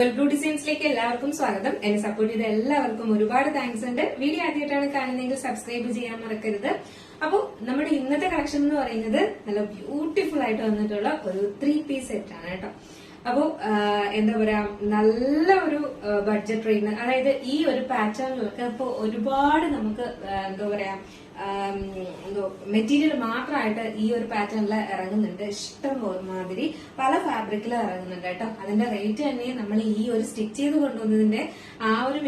Blue ഡിസൈൻസിലേക്ക് എല്ലാവർക്കും സ്വാഗതം. എന്നെ സപ്പോർട്ട് ചെയ്ത എല്ലാവർക്കും ഒരുപാട് താങ്ക്സ് ഉണ്ട്. വീഡിയോ ആദ്യമായിട്ടാണ് കാണുന്നതെങ്കിൽ സബ്സ്ക്രൈബ് ചെയ്യാൻ മറക്കരുത്. അപ്പോൾ നമ്മുടെ ഇന്നത്തെ കളക്ഷൻ എന്ന് പറയുന്നത് നല്ല ബ്യൂട്ടിഫുൾ ആയിട്ട് വന്നിട്ടുള്ള ഒരു 3 പീസ് സെറ്റ് ആണ് കേട്ടോ. അപ്പോ എന്താ പറയാ, നല്ല ഒരു ബഡ്ജറ്റ് റേഞ്ച്, അതായത് ഈ ഒരു പാറ്റേണിലൊക്കെ ഇപ്പൊ ഒരുപാട് നമുക്ക് എന്താ പറയാ മെറ്റീരിയൽ മാത്രമായിട്ട് ഈ ഒരു പാറ്റേണിൽ ഇറങ്ങുന്നുണ്ട്. ഇഷ്ടം മാതിരി പല ഫാബ്രിക്കിൽ ഇറങ്ങുന്നുണ്ട് കേട്ടോ. അതിന്റെ റേറ്റ് തന്നെ നമ്മൾ ഈ ഒരു സ്റ്റിച്ച് ചെയ്ത് കൊണ്ടുവന്നതിന്റെ ആ ഒരു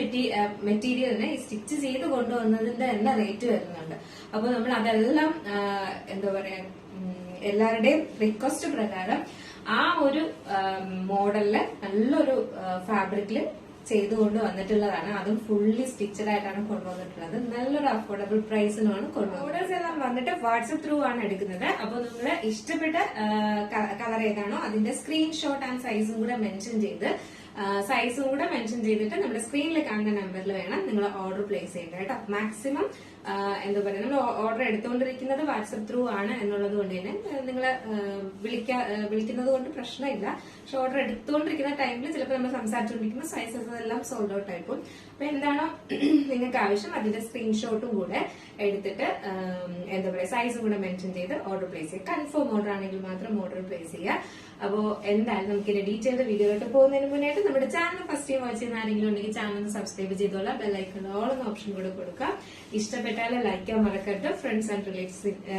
മെറ്റീരിയലിനെ സ്റ്റിച്ച് ചെയ്ത് കൊണ്ടുവന്നതിന്റെ തന്നെ റേറ്റ് വരുന്നുണ്ട്. അപ്പൊ നമ്മൾ അതെല്ലാം എന്താ പറയാ, എല്ലാവരുടെയും റിക്വസ്റ്റ് പ്രകാരം ആ ഒരു മോഡലില് നല്ലൊരു ഫാബ്രിക്കില് ചെയ്തുകൊണ്ട് വന്നിട്ടുള്ളതാണ്. അതും ഫുള്ളി സ്റ്റിച്ചഡ് ആയിട്ടാണ് കൊണ്ടുവന്നിട്ടുള്ളത്. നല്ലൊരു അഫോർഡബിൾ പ്രൈസിനുമാണ് കൊണ്ടുവന്നത്. ഓർഡേഴ്സ് എല്ലാം വന്നിട്ട് വാട്സ്ആപ്പ് ത്രൂ ആണ് എടുക്കുന്നത്. അപ്പൊ നിങ്ങള് ഇഷ്ടപ്പെട്ട കളർ ഏതാണോ അതിന്റെ സ്ക്രീൻഷോട്ട് ആൻഡ് സൈസും കൂടെ മെൻഷൻ ചെയ്തിട്ട് നമ്മുടെ സ്ക്രീനിൽ കാണുന്ന നമ്പറിൽ വേണം നിങ്ങൾ ഓർഡർ പ്ലേസ് ചെയ്യേണ്ടത് കേട്ടോ. മാക്സിമം എന്താ പറയുക, നമ്മൾ ഓർഡർ എടുത്തുകൊണ്ടിരിക്കുന്നത് വാട്സ്ആപ്പ് ത്രൂ ആണ് എന്നുള്ളത് കൊണ്ട് തന്നെ നിങ്ങൾ വിളിക്കുന്നത് കൊണ്ട് പ്രശ്നമില്ല. പക്ഷെ ഓർഡർ എടുത്തുകൊണ്ടിരിക്കുന്ന ടൈമിൽ ചിലപ്പോൾ നമ്മൾ സംസാരിച്ചുകൊണ്ടിരിക്കുന്ന സൈസസ് എല്ലാം സോൾഡ് ഔട്ട് ആയിപ്പോൾ. അപ്പൊ എന്താണോ നിങ്ങൾക്ക് ആവശ്യം അതിന്റെ സ്ക്രീൻഷോട്ടും കൂടെ എടുത്തിട്ട് എന്താ പറയുക സൈസും കൂടെ മെൻഷൻ ചെയ്ത് ഓർഡർ പ്ലേസ് ചെയ്യുക. കൺഫേം ഓർഡർ ആണെങ്കിൽ മാത്രം ഓർഡർ പ്ലേസ് ചെയ്യുക. അപ്പോ എന്തായാലും നമുക്ക് ഇതിന്റെ ഡീറ്റെയിൽഡ് വീഡിയോയിലോട്ട് പോകുന്നതിന് മുന്നായിട്ട് നമ്മുടെ ചാനൽ ഫസ്റ്റ് ടൈം വാച്ച് ചെയ്യുന്ന ആരെങ്കിലും ഉണ്ടെങ്കിൽ ചാനൽ സബ്സ്ക്രൈബ് ചെയ്തോളാം. ബെല്ലൈക്കൺ ഓൾ എന്ന ഓപ്ഷൻ കൂടെ കൊടുക്കാം. ഇഷ്ടപ്പെട്ടാൽ ലൈക്ക് ചെയ്യാൻ മറക്കരുത്. ഫ്രണ്ട്സ് ആൻഡ്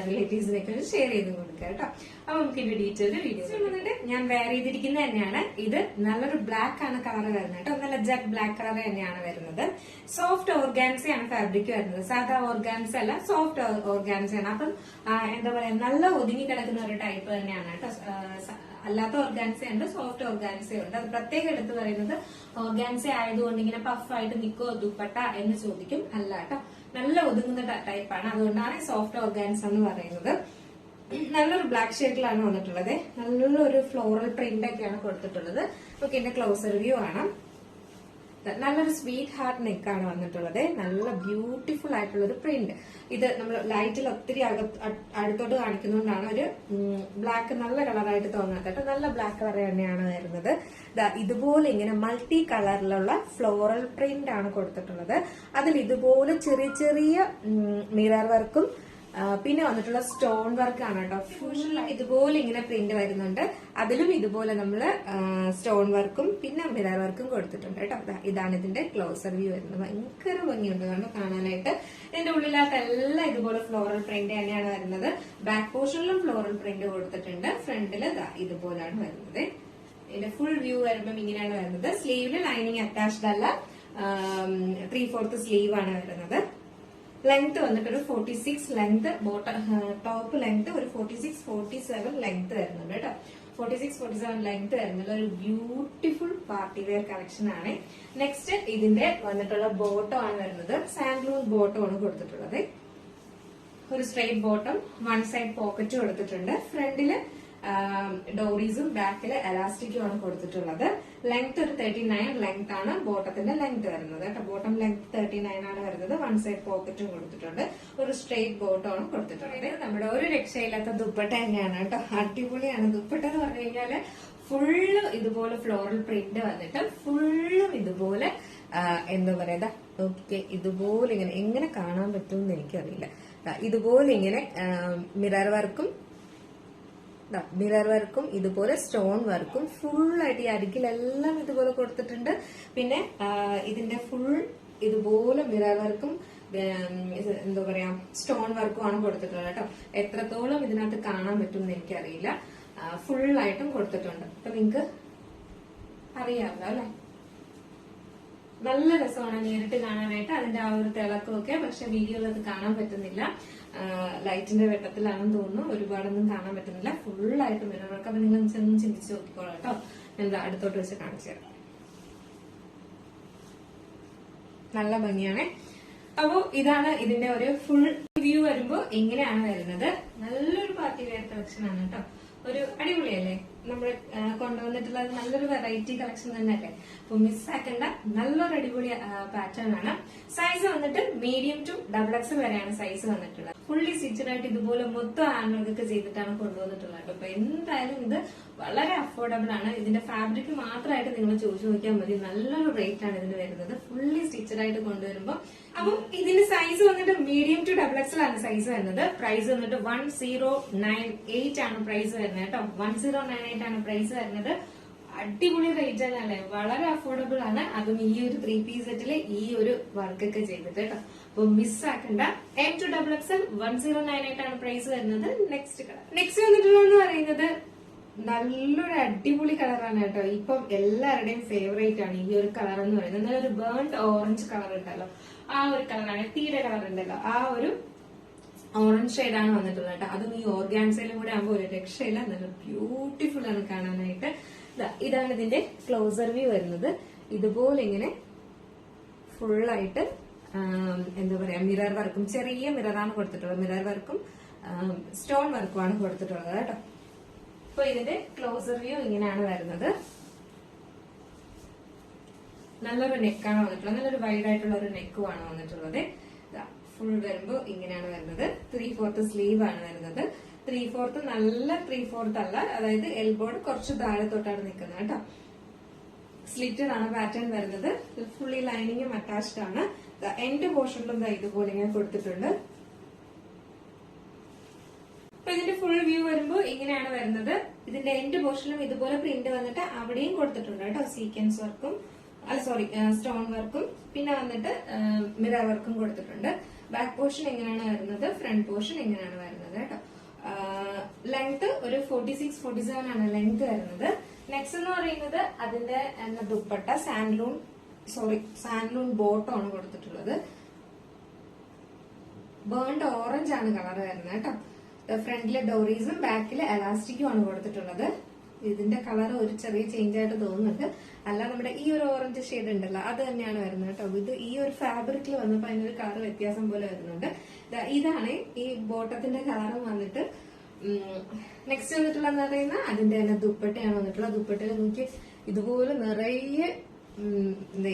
റിലേറ്റീവ്സിനൊക്കെ ഷെയർ ചെയ്ത് കൊടുക്കുക കേട്ടോ. അപ്പൊ നമുക്ക് ഇതിന്റെ ഡീറ്റെയിൽഡ് വീഡിയോ വന്നിട്ട് ഞാൻ വെയർ ചെയ്തിരിക്കുന്നത് തന്നെയാണ്. ഇത് നല്ലൊരു ബ്ലാക്ക് ആണ് കളർ വരുന്നത് കേട്ടോ. നല്ല ജെറ്റ് ബ്ലാക്ക് കളർ തന്നെയാണ് വരുന്നത്. സോഫ്റ്റ് ഓർഗാൻസയാണ് ഫാബ്രിക് വരുന്നത്. സാധാ ഓർഗാൻസ അല്ല, സോഫ്റ്റ് ഓർഗാൻസയാണ്. അപ്പം എന്താ പറയാ, നല്ല ഒതുങ്ങി കിടക്കുന്ന ഒരു ടൈപ്പ് തന്നെയാണ് കേട്ടോ. അല്ലാത്ത ഓർഗാൻസ ഉണ്ട്, സോഫ്റ്റ് ഓർഗാൻസ ഉണ്ട്. അത് പ്രത്യേകം എടുത്ത് പറയുന്നത് ഓർഗാൻസ ആയതുകൊണ്ട് ഇങ്ങനെ പഫായിട്ട് നിൽക്കോ ദുപ്പട്ട എന്ന് ചോദിക്കും. അല്ല കേട്ടോ, നല്ല ഒതുങ്ങുന്ന ടൈപ്പാണ്. അതുകൊണ്ടാണ് സോഫ്റ്റ് ഓർഗാൻസ എന്ന് പറയുന്നത്. നല്ലൊരു ബ്ലാക്ക് ഷെയ്ഡിലാണ് വന്നിട്ടുള്ളത്. നല്ലൊരു ഫ്ലോറൽ പ്രിന്റ് ഒക്കെയാണ് കൊടുത്തിട്ടുള്ളത്. നമുക്ക് ഇതിന്റെ ക്ലോസർ വ്യൂ ആണ്. നല്ലൊരു സ്വീറ്റ് ഹാർട്ട് നെക്കാണ് വന്നിട്ടുള്ളത്. നല്ല ബ്യൂട്ടിഫുൾ ആയിട്ടുള്ള ഒരു പ്രിന്റ്. ഇത് നമ്മൾ ലൈറ്റിൽ ഒത്തിരി അടുത്തോട്ട് കാണിക്കുന്നതുകൊണ്ടാണ് ഒരു ബ്ലാക്ക് നല്ല കളറായിട്ട് തോന്നാത്ത. നല്ല ബ്ലാക്ക് കളർ തന്നെയാണ് വരുന്നത്. ഇതുപോലെ ഇങ്ങനെ മൾട്ടി കളറിലുള്ള ഫ്ലോറൽ പ്രിന്റ് ആണ് കൊടുത്തിട്ടുള്ളത്. അതിൽ ഇതുപോലെ ചെറിയ ചെറിയ മിറർ വർക്കും പിന്നെ വന്നിട്ടുള്ള സ്റ്റോൺ വർക്ക് ആണ് കേട്ടോ. ഫുൾ ഇതുപോലെ ഇങ്ങനെ പ്രിന്റ് വരുന്നുണ്ട്. അതിലും ഇതുപോലെ നമ്മള് സ്റ്റോൺ വർക്കും പിന്നെ മിറർ വർക്കും കൊടുത്തിട്ടുണ്ട് കേട്ടോ. ഇതാണ് ഇതിന്റെ ക്ലോസർ വ്യൂ വരുന്നത്. ഭയങ്കര ഭംഗിയുണ്ട് കാരണം കാണാനായിട്ട്. ഇതിന്റെ ഉള്ളിലാട്ടെല്ലാം ഇതുപോലെ ഫ്ലോറൽ പ്രിന്റ് തന്നെയാണ് വരുന്നത്. ബാക്ക് പോർഷനിലും ഫ്ലോറൽ പ്രിന്റ് കൊടുത്തിട്ടുണ്ട്. ഫ്രണ്ടില് ഇതുപോലാണ് വരുന്നത്. ഇതിന്റെ ഫുൾ വ്യൂ വരുമ്പം ഇങ്ങനെയാണ് വരുന്നത്. സ്ലീവില് ലൈനിങ് അറ്റാച്ച്ഡ് അല്ല, 3/4 സ്ലീവ് ആണ് വരുന്നത്. ലെങ്ത് വന്നിട്ട് ഒരു 46 ലെങ്ത്, ടോപ്പ് ലെങ്ത് ഒരു 46-47 ലെങ്ത് വരുന്നുണ്ട് കേട്ടോ. 46-47 ലെങ്ത് വരുന്നത് ഒരു ബ്യൂട്ടിഫുൾ പാർട്ടി വെയർ കളക്ഷൻ ആണ്. നെക്സ്റ്റ് ഇതിന്റെ വന്നിട്ടുള്ള ബോട്ടം ആണ് വരുന്നത്. സാൻഡ്ലൂൺ ബോട്ടം ആണ് കൊടുത്തിട്ടുള്ളത്. ഒരു straight bottom, one side pocket കൊടുത്തിട്ടുണ്ട്. ഫ്രണ്ടില് ഡോറീസും ബാക്കില് എലാസ്റ്റിക്കും ആണ് കൊടുത്തിട്ടുള്ളത്. ലെങ്ത് ഒരു 39 ലെങ്ത് ആണ് ബോട്ടത്തിന്റെ ലെങ്ത് വരുന്നത് കേട്ടോ. ബോട്ടം ലെങ്ത് 39 ആണ് വരുന്നത്. വൺ സൈഡ് പോക്കറ്റും കൊടുത്തിട്ടുണ്ട്. ഒരു സ്ട്രെയിറ്റ് ബോട്ടം ആണ് കൊടുത്തിട്ടുള്ളത്. നമ്മുടെ ഒരു രക്ഷയില്ലാത്ത ദുപ്പട്ട തന്നെയാണ് കേട്ടോ. അടിപൊളിയാണ് ദുപ്പട്ട എന്ന് പറഞ്ഞു കഴിഞ്ഞാല്. ഫുള്ള് ഇതുപോലെ ഫ്ലോറൽ പ്രിന്റ് വന്നിട്ട് ഫുള്ളും ഇതുപോലെ എന്താ പറയാ, ഓക്കെ ഇതുപോലെ ഇങ്ങനെ എങ്ങനെ കാണാൻ പറ്റുമെന്ന് എനിക്കറിയില്ല. ഇതുപോലെ ഇങ്ങനെ മിറർ വർക്കും ഇതുപോലെ സ്റ്റോൺ വർക്കും ഫുള്ളായിട്ട് ഈ അരികിലെല്ലാം ഇതുപോലെ കൊടുത്തിട്ടുണ്ട്. പിന്നെ ഇതിന്റെ ഫുൾ ഇതുപോലെ മിറർ വർക്കും എന്താ പറയാ സ്റ്റോൺ വർക്കും ആണ് കൊടുത്തിട്ടുള്ളത് കേട്ടോ. എത്രത്തോളം ഇതിനകത്ത് കാണാൻ പറ്റും എന്ന് എനിക്കറിയില്ല. ഫുള്ളായിട്ടും കൊടുത്തിട്ടുണ്ട്. അപ്പൊ നിങ്ങക്ക് അറിയാമല്ലോ അല്ലെ. നല്ല രസമാണ് നേരിട്ട് കാണാനായിട്ട്. അതിന്റെ ആ ഒരു തിളക്കമൊക്കെ. പക്ഷെ വീഡിയോയിൽ അത് കാണാൻ പറ്റുന്നില്ല. ലൈറ്റിന്റെ വെട്ടത്തിലാണെന്ന് തോന്നുന്നു. ഒരുപാടൊന്നും കാണാൻ പറ്റുന്നില്ല. ഫുള്ളായിട്ട് മിറർ വർക്ക്. അപ്പൊ നിങ്ങൾ ഒന്ന് ചിന്തിച്ച് നോക്കിക്കോളാം കേട്ടോ. എന്താ അടുത്തോട്ട് വെച്ച് കാണിച്ചു തരാം. നല്ല ഭംഗിയാണ്. അപ്പോ ഇതാണ് ഇതിന്റെ ഒരു ഫുൾ വ്യൂ വരുമ്പോ ഇങ്ങനെയാണ് വരുന്നത്. നല്ലൊരു പാർട്ടി വെയർ കളക്ഷൻ ആണ് കേട്ടോ. ഒരു അടിപൊളിയല്ലേ നമ്മൾ കൊണ്ടുവന്നിട്ടുള്ളത്. നല്ലൊരു വെറൈറ്റി കളക്ഷൻ തന്നെയല്ലേ. അപ്പൊ മിസ്സാക്കേണ്ട നല്ലൊരു അടിപൊളി പാറ്റേൺ ആണ്. സൈസ് വന്നിട്ട് മീഡിയം ടു XXL വരെയാണ് സൈസ് വന്നിട്ടുള്ളത്. ഫുള്ളി സ്റ്റിച്ചഡ് ആയിട്ട് ഇതുപോലെ മൊത്തം ഹാൻഡ് വർക്ക് ചെയ്തിട്ടാണ് കൊണ്ടുവന്നിട്ടുള്ളത്. അപ്പൊ എന്തായാലും ഇത് വളരെ അഫോർഡബിൾ ആണ്. ഇതിന്റെ ഫാബ്രിക് മാത്രമായിട്ട് നിങ്ങൾ ചോദിച്ചു നോക്കിയാൽ മതി. നല്ലൊരു റേറ്റ് ആണ് ഇതിന് വരുന്നത്, ഫുള്ളി സ്റ്റിച്ചഡ് ആയിട്ട് കൊണ്ടുവരുമ്പോൾ. അപ്പം ഇതിന്റെ സൈസ് വന്നിട്ട് മീഡിയം ടു XXL ആണ് സൈസ് വരുന്നത്. പ്രൈസ് വന്നിട്ട് 1098 ആണ് പ്രൈസ് വരുന്നത് കേട്ടോ. 1098 ആണ് പ്രൈസ് വരുന്നത്. അടിപൊളി റേറ്റ് തന്നെയല്ലേ, വളരെ അഫോർഡബിൾ ആണ്. അതും ഈ ഒരു 3 പീസ് സെറ്റില് ഈ ഒരു വർക്കൊക്കെ ചെയ്തിട്ട് കേട്ടോ. അപ്പൊ മിസ്സാക്കണ്ട. M2XXL 1098 ആണ് പ്രൈസ് വരുന്നത്. നെക്സ്റ്റ് വന്നിട്ടുള്ളതെന്ന് പറയുന്നത് നല്ലൊരു അടിപൊളി കളറാണ് കേട്ടോ. ഇപ്പം എല്ലാവരുടെയും ഫേവറേറ്റ് ആണ് ഈ ഒരു കളർ എന്ന് പറയുന്നത്. നല്ലൊരു ബേൺഡ് ഓറഞ്ച് കളർ ഉണ്ടല്ലോ, ആ ഒരു കളറാണ്. തീരെ കളർ ഉണ്ടല്ലോ, ആ ഒരു ഓറഞ്ച് ഷെയ്ഡാണ് വന്നിട്ടുള്ളത് കേട്ടോ. അതും ഈ ഓർഗാൻസയിലും കൂടെ ആകുമ്പോൾ ഒരു രക്ഷയില്ല, നല്ല ബ്യൂട്ടിഫുൾ ആണ് കാണാനായിട്ട്. ഇതാണ് ഇതിന്റെ ക്ലോസർ വ്യൂ വരുന്നത്. ഇതുപോലെ ഇങ്ങനെ ഫുള്ളായിട്ട് എന്താ പറയാ മിറർ വർക്കും, ചെറിയ മിററാണ് കൊടുത്തിട്ടുള്ളത്. മിറർ വർക്കും സ്റ്റോൺ വർക്കുമാണ് കൊടുത്തിട്ടുള്ളത് കേട്ടോ. അപ്പൊ ഇതിന്റെ ക്ലോസർ വ്യൂ ഇങ്ങനെയാണ് വരുന്നത്. നല്ലൊരു നെക്കാണ് വന്നിട്ടുള്ളത്, നല്ലൊരു വൈഡ് ആയിട്ടുള്ള ഒരു നെക്കുമാണ് വന്നിട്ടുള്ളത്. ഫുൾ വരുമ്പോ ഇങ്ങനെയാണ് വരുന്നത്. 3/4 സ്ലീവ് ആണ് വരുന്നത്. 3/4 നല്ല 3/4 അല്ല, അതായത് എൽബോർഡ് കുറച്ച് താഴെ തൊട്ടാണ് നിൽക്കുന്നത് കേട്ടോ. സ്ലിറ്റഡ് ആണ് പാറ്റേൺ വരുന്നത്. ഫുള്ളി ലൈനിങ്ങും അറ്റാച്ച്ഡ് ആണ്. എൻഡ് പോർഷനിലും ഇതുപോലെ ഇങ്ങനെ കൊടുത്തിട്ടുണ്ട്. അപ്പൊ ഇതിന്റെ ഫുൾ വ്യൂ വരുമ്പോ ഇങ്ങനെയാണ് വരുന്നത്. ഇതിന്റെ എൻഡ് പോർഷനിലും ഇതുപോലെ പ്രിന്റ് വന്നിട്ട് അവിടെയും കൊടുത്തിട്ടുണ്ട് കേട്ടോ. സീക്വൻസ് വർക്കും സ്റ്റോൺ വർക്കും പിന്നെ വന്നിട്ട് മിറർ വർക്കും കൊടുത്തിട്ടുണ്ട്. ബാക്ക് പോർഷൻ എങ്ങനെയാണ് വരുന്നത്, ഫ്രണ്ട് പോർഷൻ എങ്ങനെയാണ് വരുന്നത് കേട്ടോ. ലെങ്ത് ഒരു 46-47 ആണ് ലെങ്ത് വരുന്നത്. നെക്സ്റ്റ് എന്ന് പറയുന്നത് അതിന്റെ ദുപ്പട്ട സാൻഡ്ലൂൺ ബോട്ടം ആണ് കൊടുത്തിട്ടുള്ളത്. ബേൺഡ് ഓറഞ്ച് ആണ് കളർ വരുന്നത് കേട്ടോ. ഫ്രണ്ടിലെ ഡോറീസും ബാക്കിലെ എലാസ്റ്റിക്കും ആണ് കൊടുത്തിട്ടുള്ളത്. ഇതിന്റെ കളർ ഒരു ചെറിയ ചേഞ്ച് ആയിട്ട് തോന്നുന്നുണ്ട്. അല്ല, നമ്മുടെ ഈ ഒരു ഓറഞ്ച് ഷെയ്ഡ് ഉണ്ടല്ലോ അത് തന്നെയാണ് വരുന്നത് കേട്ടോ. ഇത് ഈ ഒരു ഫാബ്രിക്കിൽ വന്നപ്പോ അതിനൊരു കളർ വ്യത്യാസം പോലെ വരുന്നുണ്ട്. ഇതാണ് ഈ ബോട്ടത്തിന്റെ കളറും വന്നിട്ട്. നെക്സ്റ്റ് വന്നിട്ടുള്ളതെന്ന് പറയുന്നത് അതിന്റെ തന്നെ ദുപ്പട്ടയാണ് വന്നിട്ടുള്ളത്. ദുപ്പട്ടയിൽ നോക്കി ഇതുപോലെ നിറയെ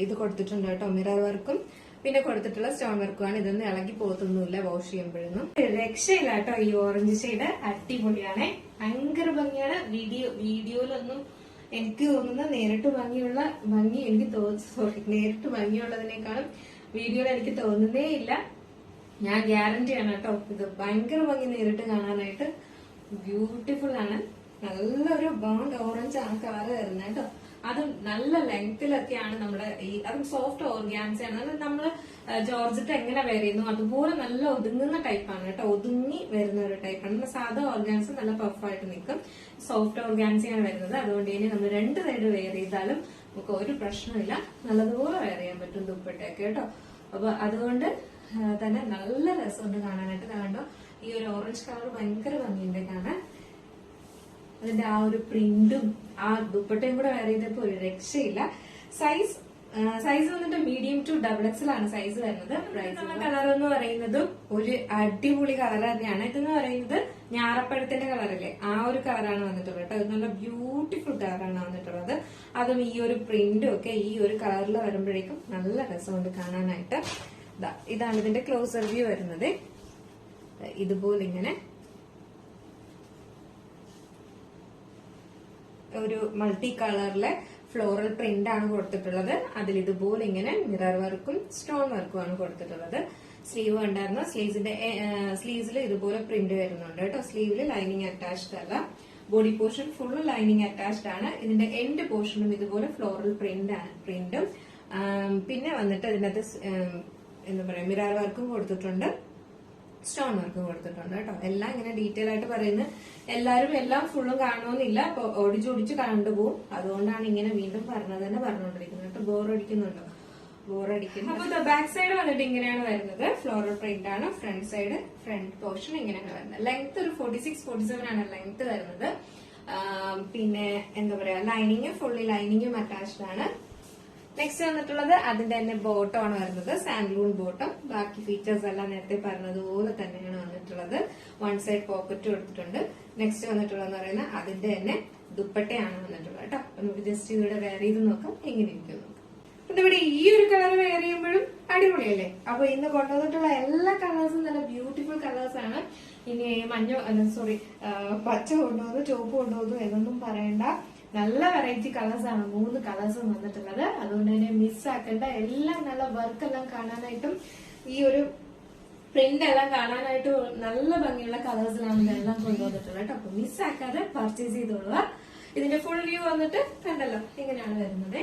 ഇത് കൊടുത്തിട്ടുണ്ട് കേട്ടോ. മിറർ വർക്കും പിന്നെ കൊടുത്തിട്ടുള്ള സ്റ്റോൺ വർക്കുമാണ്. ഇതൊന്നും ഇളകി പോകത്തൊന്നുമില്ല വാഷ് ചെയ്യുമ്പോഴൊന്നും. രക്ഷയില്ല കേട്ടോ. ഈ ഓറഞ്ച് ഷെയ്ഡ് അടിപൊളിയാണ്, ഭയങ്കര ഭംഗിയാണ്. വീഡിയോയിലൊന്നും എനിക്ക് തോന്നുന്ന നേരിട്ട് ഭംഗിയുള്ളതിനേക്കാളും വീഡിയോയിൽ എനിക്ക് തോന്നുന്നേ ഇല്ല. ഞാൻ ഗ്യാരണ്ടി ആണ് കേട്ടോ. ഇത് ഭയങ്കര ഭംഗി നേരിട്ട് കാണാനായിട്ട്. ബ്യൂട്ടിഫുൾ ആണ്. നല്ലൊരു ബേൺഡ് ഓറഞ്ച് ആണ് കളർ വരുന്നത് കേട്ടോ. അതും നല്ല ലെങ്തിലൊക്കെയാണ് നമ്മുടെ അതും സോഫ്റ്റ് ഓർഗാൻസയാണ്. അതായത് നമ്മള് ജോർജറ്റ് എങ്ങനെ വെയർ ചെയ്യുന്നു അതുപോലെ നല്ല ഒതുങ്ങുന്ന ടൈപ്പാണ് കേട്ടോ. ഒതുങ്ങി വരുന്ന ഒരു ടൈപ്പാണ്. സാധാ ഓർഗാൻസ് നല്ല പഫായിട്ട് നിൽക്കും. സോഫ്റ്റ് ഓർഗാൻസിയാണ് വരുന്നത്. അതുകൊണ്ട് തന്നെ നമ്മൾ 2 സൈഡ് വെയർ ചെയ്താലും നമുക്ക് ഒരു പ്രശ്നമില്ല, നല്ലതുപോലെ വെയർ ചെയ്യാൻ പറ്റും ദുപ്പട്ടയൊക്കെ കേട്ടോ. അപ്പൊ അതുകൊണ്ട് തന്നെ നല്ല രസമുണ്ട് കാണാനായിട്ട്. കണ്ടോ, ഈ ഒരു ഓറഞ്ച് കളർ ഭയങ്കര ഭംഗിയുണ്ട് കാണാൻ. അതിന്റെ ആ ഒരു പ്രിന്റും ആ ദുപ്പട്ടയും കൂടെ വെയർ ചെയ്തപ്പോ ഒരു രക്ഷയില്ല. സൈസ് വന്നിട്ട് മീഡിയം ടു XXL ആണ് സൈസ് വരുന്നത്. കളർ എന്ന് പറയുന്നത് ഒരു അടിപൊളി കളർ തന്നെയാണ്. ഇതെന്ന് പറയുന്നത് ഞാറപ്പഴത്തിന്റെ കളറല്ലേ, ആ ഒരു കളറാണ് വന്നിട്ടുള്ളത് കേട്ടോ. ഇത് നല്ല ബ്യൂട്ടിഫുൾ കളറാണ് വന്നിട്ടുള്ളത്. അതും ഈ ഒരു പ്രിന്റും ഒക്കെ ഈ ഒരു കളറിൽ വരുമ്പോഴേക്കും നല്ല രസമുണ്ട് കാണാനായിട്ട്. ഇതാണ് ഇതിന്റെ ക്ലോസർ വ്യൂ വരുന്നത്. ഇതുപോലെ ഇങ്ങനെ ഒരു മൾട്ടി കളറിലെ ഫ്ലോറൽ പ്രിന്റ് ആണ് കൊടുത്തിട്ടുള്ളത്. അതിൽ ഇതുപോലെ ഇങ്ങനെ മിറർ വർക്കും സ്റ്റോൺ വർക്കും ആണ് കൊടുത്തിട്ടുള്ളത്. സ്ലീവ് ഉണ്ടായിരുന്നു. സ്ലീവ്സിൽ ഇതുപോലെ പ്രിന്റ് വരുന്നുണ്ട് കേട്ടോ. സ്ലീവില് ലൈനിങ് അറ്റാച്ച്ഡ് അല്ല. Body portion full lining attached ആണ്. ഇതിന്റെ എൻഡ് പോർഷനും ഇതുപോലെ ഫ്ലോറൽ പ്രിന്റും പിന്നെ വന്നിട്ട് ഇതിനകത്ത് എന്താ പറയാ മിറർ വർക്കും കൊടുത്തിട്ടുണ്ട്, സ്റ്റോൺ വർക്കും കൊടുത്തിട്ടുണ്ട് കേട്ടോ. എല്ലാം ഇങ്ങനെ ഡീറ്റെയിൽ ആയിട്ട് പറയുന്നത്. എല്ലാരും എല്ലാം ഫുള്ളും കാണണമെന്നില്ല. അപ്പൊ ഓടിച്ചോടിച്ച് കണ്ടുപോകും. അതുകൊണ്ടാണ് ഇങ്ങനെ വീണ്ടും പറഞ്ഞുകൊണ്ടിരിക്കുന്നത് കേട്ടോ. ബോറടിക്കുന്നുണ്ടോ? ബോറടിക്കുന്നു. അപ്പൊ ബാക്ക് സൈഡ് വന്നിട്ട് ഇങ്ങനെയാണ് വരുന്നത്. ഫ്ലോറൽ പ്രിന്റ് ആണ്. ഫ്രണ്ട് പോർഷൻ ഇങ്ങനെയാണ് വരുന്നത്. ലെങ്ത് ഒരു 46-47 ആണ് ലെങ്ത് വരുന്നത്. പിന്നെ എന്താ പറയാ ലൈനിങ് ഫുള്ളി ലൈനിങ്ങും അറ്റാച്ച്ഡ് ആണ്. നെക്സ്റ്റ് വന്നിട്ടുള്ളത് അതിന്റെ തന്നെ ബോട്ടം ആണ് വരുന്നത്. സാൻഡ്ലൂൺ ബോട്ടം. ബാക്കി ഫീച്ചേഴ്സ് എല്ലാം നേരത്തെ പറഞ്ഞതുപോലെ തന്നെയാണ് വന്നിട്ടുള്ളത്. 1 സൈഡ് പോക്കറ്റ് കൊടുത്തിട്ടുണ്ട്. നെക്സ്റ്റ് വന്നിട്ടുള്ളതെന്ന് പറയുന്നത് അതിന്റെ തന്നെ ദുപ്പട്ടയാണ് വന്നിട്ടുള്ളത് കേട്ടോ. നമുക്ക് ജസ്റ്റ് ഇവിടെ വെയർ ചെയ്ത് നോക്കാം എങ്ങനെ ഇരിക്കും നോക്കാം. പിന്നെ ഇവിടെ ഈ ഒരു കളർ വെയർ ചെയ്യുമ്പോഴും അടിപൊളിയല്ലേ. അപ്പൊ ഇന്ന് കൊണ്ടുവന്നിട്ടുള്ള എല്ലാ കളേഴ്സും നല്ല ബ്യൂട്ടിഫുൾ കളേഴ്സ് ആണ്. ഇനി പച്ച കൊണ്ടുവന്നു, ചുവപ്പ് കൊണ്ടുവന്നു എന്നൊന്നും പറയണ്ട. നല്ല വെറൈറ്റി കളേഴ്സ് ആണ് 3 കളേഴ്സും വന്നിട്ടുള്ളത്. അതുകൊണ്ട് തന്നെ മിസ്സാക്കേണ്ട. എല്ലാം നല്ല വർക്ക് എല്ലാം കാണാനായിട്ടും ഈ ഒരു പ്രിന്റ് എല്ലാം കാണാനായിട്ട് നല്ല ഭംഗിയുള്ള കളേഴ്സിലാണ് ഇതെല്ലാം കൊണ്ടുവന്നിട്ടുള്ളത് കേട്ടോ. അപ്പൊ മിസ്സാക്കാതെ പർച്ചേസ് ചെയ്തോളുക. ഇതിന്റെ ഫുൾ വ്യൂ വന്നിട്ട് കണ്ടല്ലോ എങ്ങനെയാണ് വരുന്നത്.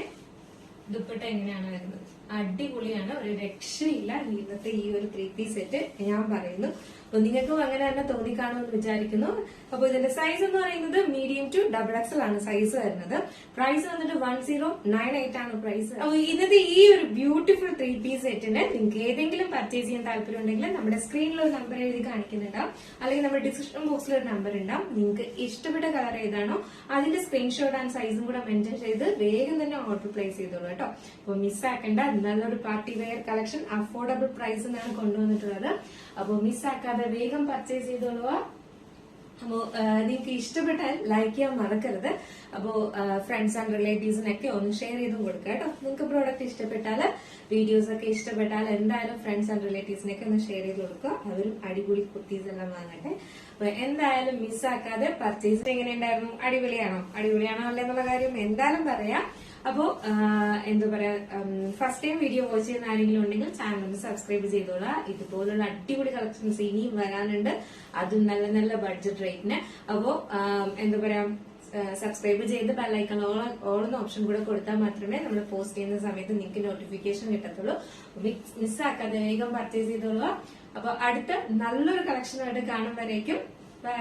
ദുപ്പട്ട എങ്ങനെയാണ് വരുന്നത്, അടിപൊളിയാണ്, ഒരു രക്ഷയില്ല ഇന്നത്തെ ഈ ഒരു 3 പീസ് സെറ്റ് ഞാൻ പറയുന്നു. അപ്പൊ നിങ്ങൾക്കും അങ്ങനെ തന്നെ തോന്നിക്കാണുമെന്ന് വിചാരിക്കുന്നു. അപ്പൊ ഇതിന്റെ സൈസ് എന്ന് പറയുന്നത് മീഡിയം ടു XXL ആണ് സൈസ് വരുന്നത്. പ്രൈസ് വന്നിട്ട് 1098 ആണ് പ്രൈസ്. അപ്പൊ ഇന്നത്തെ ഈ ഒരു ബ്യൂട്ടിഫുൾ 3 പീസ് സെറ്റിന് നിങ്ങൾക്ക് ഏതെങ്കിലും പർച്ചേസ് ചെയ്യാൻ താല്പര്യം ഉണ്ടെങ്കിൽ നമ്മുടെ സ്ക്രീനിൽ ഒരു നമ്പർ എഴുതി കാണിക്കുന്നുണ്ടാവും, അല്ലെങ്കിൽ നമ്മുടെ ഡിസ്ക്രിപ്ഷൻ ബോക്സിൽ ഒരു നമ്പർ ഉണ്ടാവും. നിങ്ങൾക്ക് ഇഷ്ടപ്പെട്ട കളർ ഏതാണോ അതിന്റെ സ്ക്രീൻഷോട്ട് ആൻഡ് സൈസും കൂടെ മെൻഷൻ ചെയ്ത് വേഗം തന്നെ ഓർഡർ പ്ലേസ് ചെയ്തോളൂ കേട്ടോ. അപ്പൊ മിസ്സാക്കേണ്ട. നല്ലൊരു പാർട്ടി വെയർ കളക്ഷൻ അഫോർഡബിൾ പ്രൈസിനാണ് കൊണ്ടുവന്നിട്ടുള്ളത്. അപ്പൊ മിസ്സാക്കാതെ വേഗം പർച്ചേസ് ചെയ്തോളുക. അപ്പോ നിങ്ങൾക്ക് ഇഷ്ടപ്പെട്ടാൽ ലൈക്ക് ചെയ്യാൻ മറക്കരുത്. അപ്പോ ഫ്രണ്ട്സ് ആൻഡ് റിലേറ്റീവ്സിനൊക്കെ ഒന്ന് ഷെയർ ചെയ്തും കൊടുക്കുക കേട്ടോ. നിങ്ങൾക്ക് പ്രോഡക്റ്റ് ഇഷ്ടപ്പെട്ടാൽ, വീഡിയോസ് ഒക്കെ ഇഷ്ടപ്പെട്ടാൽ എന്തായാലും ഫ്രണ്ട്സ് ആൻഡ് റിലേറ്റീവ്സിനൊക്കെ ഒന്ന് ഷെയർ ചെയ്ത് കൊടുക്കുക. അവരും അടിപൊളി കുർത്തീസ് എല്ലാം വാങ്ങട്ടെ. അപ്പൊ എന്തായാലും മിസ്സാക്കാതെ പർച്ചേസ്. എങ്ങനെയുണ്ടായിരുന്നു? അടിപൊളിയാണോ അല്ലേ എന്നുള്ള കാര്യം എന്തായാലും പറയാം. അപ്പോ എന്താ പറയാ, ഫസ്റ്റ് ടൈം വീഡിയോ വാച്ച് ചെയ്യുന്ന ആരെങ്കിലും ഉണ്ടെങ്കിൽ ചാനൽ ഒന്ന് സബ്സ്ക്രൈബ് ചെയ്തോളാം. ഇതുപോലുള്ള അടിപൊളി കളക്ഷൻസ് ഇനിയും വരാനുണ്ട്, അതും നല്ല നല്ല ബഡ്ജറ്റ് റേറ്റിന്. അപ്പോ എന്താ പറയാ, സബ്സ്ക്രൈബ് ചെയ്ത് ബെല്ലൈക്കൺ ഓൾ എന്ന ഓപ്ഷൻ കൂടെ കൊടുത്താൽ മാത്രമേ നമ്മൾ പോസ്റ്റ് ചെയ്യുന്ന സമയത്ത് നിങ്ങൾക്ക് നോട്ടിഫിക്കേഷൻ കിട്ടത്തുള്ളൂ. മിസ്സാക്കാതെ വേഗം പർച്ചേസ് ചെയ്തോളൂ. അപ്പൊ അടുത്ത നല്ലൊരു കളക്ഷനായിട്ട് കാണുമ്പോഴേക്കും ബൈ.